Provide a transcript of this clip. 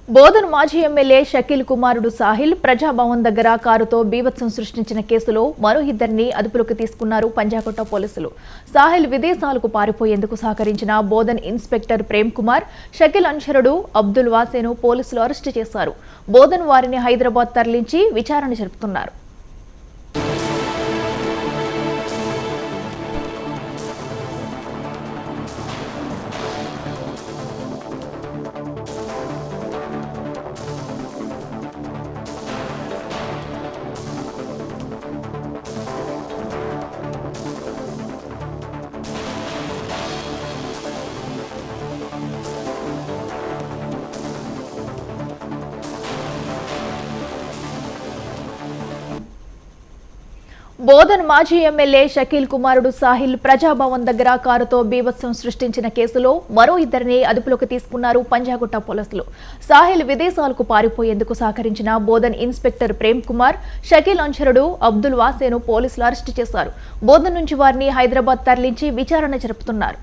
బోధన్ మాజీ ఎమ్మెల్యే షకీల్ కుమారుడు సాహిల్ ప్రజాభవన్ దగ్గర కారుతో బీభత్సం సృష్టించిన కేసులో మరో ఇద్దరిని అదుపులోకి తీసుకున్నారు పంజాగుట్ట పోలీసులు. సాహిల్ విదేశాలకు పారిపోయేందుకు సహకరించిన బోధన్ ఇన్స్పెక్టర్ ప్రేమ్ కుమార్, షకీల్ అనుచరుడు అబ్దుల్ వాసేను పోలీసులు అరెస్టు చేశారు. బోధన్ వారిని హైదరాబాద్ తరలించి విచారణ జరుపుతున్నారు. బోధన్ మాజీ ఎమ్మెల్యే షకీల్ కుమారుడు సాహిల్ ప్రజాభవన్ దగ్గర కారుతో బీభత్సం సృష్టించిన కేసులో మరో ఇద్దరిని అదుపులోకి తీసుకున్నారు పంజాగుట్ట పోలీసులు. సాహిల్ విదేశాలకు పారిపోయేందుకు సహకరించిన బోధన్ ఇన్స్పెక్టర్ ప్రేమ్ కుమార్, షకీల్ అనుచరుడు అబ్దుల్ వాసేను పోలీసులు అరెస్టు చేశారు. బోధన్ నుంచి వారిని హైదరాబాద్ తరలించి విచారణ జరుపుతున్నారు.